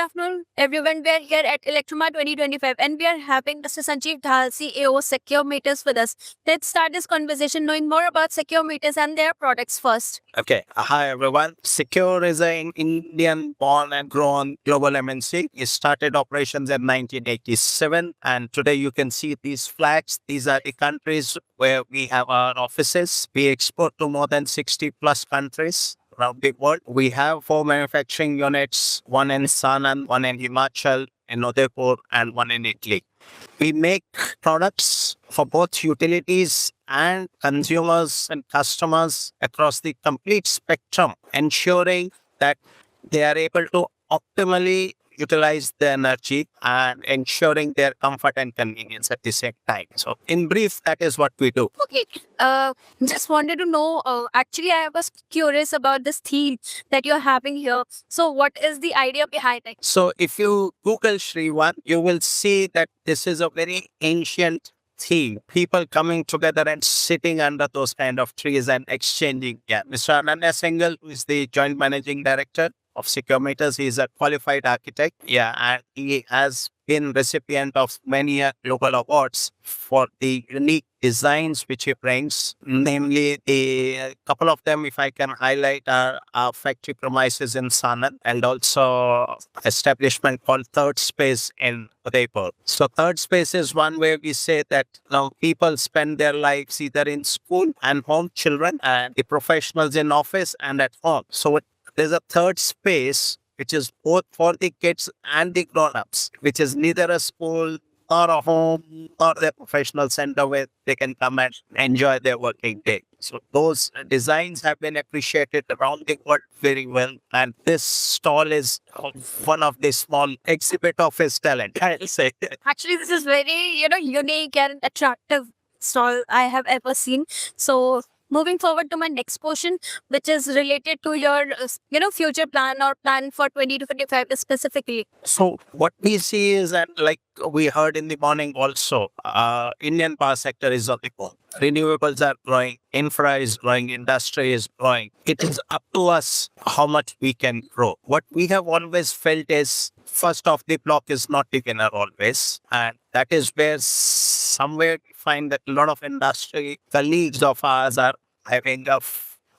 afternoon, everyone. We are here at Electroma 2025 and we are having Mr. Sanjeev Dhal, CEO Secure Meters with us. Let's start this conversation knowing more about Secure Meters and their products first. Okay. Hi, everyone. Secure is an Indian born and grown global MNC. It started operations in 1987. And today you can see these flags. These are the countries where we have our offices. We export to more than 60 plus countries around the world. We have 4 manufacturing units, one in Sanand, one in Himachal, in Udaipur, and one in Italy. We make products for both utilities and consumers and customers across the complete spectrum, ensuring that they are able to optimally utilize the energy and ensuring their comfort and convenience at the same time. So in brief, that is what we do. Okay, just wanted to know, actually I was curious about this theme that you're having here. So what is the idea behind it? So if you Google Shriwan, you will see that this is a very ancient theme. People coming together and sitting under those kind of trees and exchanging. Yeah, Mr. Ananya Singhal, who is the joint managing director of Secure Meters, he is a qualified architect. Yeah, and he has been recipient of many global awards for the unique designs which he brings. Namely, a couple of them, if I can highlight, are our factory premises in Sanand and also establishment called Third Space in Udaipur. So Third Space is one where we say that now people spend their lives either in school and home, children, and the professionals in office and at home. So there's a third space which is both for the kids and the grown-ups, which is neither a school or a home or a professional center where they can come and enjoy their working day. So those designs have been appreciated around the world very well. And this stall is one of the small exhibit of his talent, I'll say. Actually, this is very, unique and attractive stall I have ever seen. So moving forward to my next portion, which is related to your, future plan or plan for 2025 specifically. So what we see is that, like we heard in the morning also, Indian power sector is on the go. Renewables are growing, infra is growing, industry is growing. It is up to us how much we can grow. What we have always felt is first off the block is not the winner always. And that is where somewhere we find that a lot of industry colleagues of ours are having a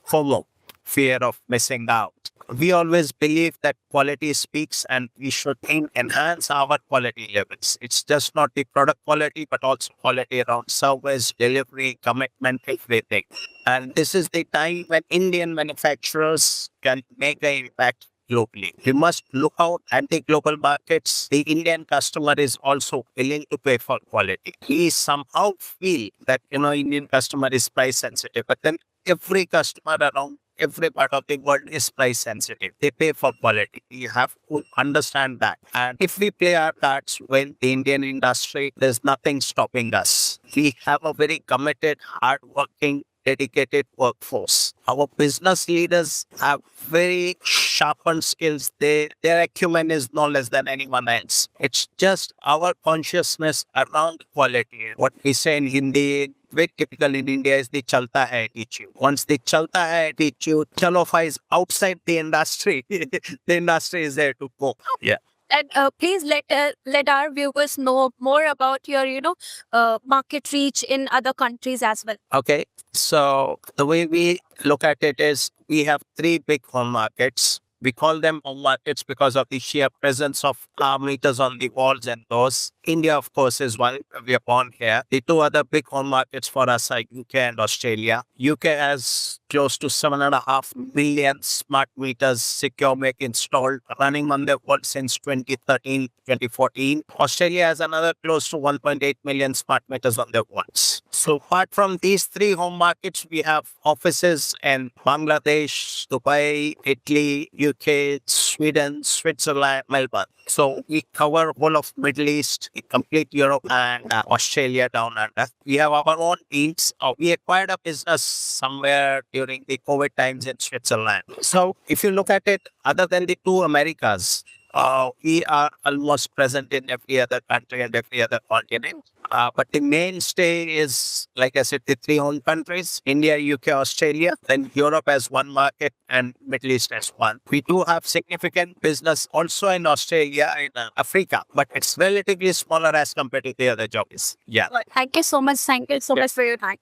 FOMO, fear of missing out. We always believe that quality speaks and we should enhance our quality levels. It's just not the product quality, but also quality around service, delivery, commitment, everything. And this is the time when Indian manufacturers can make an impact globally. We must look out at the global markets. The Indian customer is also willing to pay for quality. We somehow feel that, Indian customer is price sensitive, but then every customer around every part of the world is price sensitive. They pay for quality. You have to understand that. And if we play our cards with the Indian industry, there's nothing stopping us. We have a very committed, hardworking, dedicated workforce. Our business leaders have very sharpened skills. Their acumen is no less than anyone else. It's just our consciousness around quality. What we say in Hindi, very typical in India, is the chalta hai attitude. Once the chalta hai attitude chalofies outside the industry, the industry is there to go. Yeah. And please let our viewers know more about your, market reach in other countries as well. Okay. So the way we look at it is we have 3 big home markets. We call them home markets because of the sheer presence of our meters on the walls and doors. India, of course, is one. We are born here. The 2 other big home markets for us are UK and Australia. UK has close to 7.5 million smart meters secure make installed, running on their wall since 2013, 2014. Australia has another close to 1.8 million smart meters on their walls. So apart from these 3 home markets, we have offices in Bangladesh, Dubai, Italy, UK, Sweden, Switzerland, Melbourne. So we cover whole of Middle East, complete Europe and Australia down under. We have our own teams. We acquired a business somewhere during the COVID times in Switzerland. So if you look at it, other than the 2 Americas, We are almost present in every other country and every other continent. But the mainstay is, like I said, the three home countries, India, UK, Australia, then Europe as one market and Middle East as one. We do have significant business also in Australia and Africa, but it's relatively smaller as compared to the other geographies. Yeah. Thank you so much. Thank you so much for your time.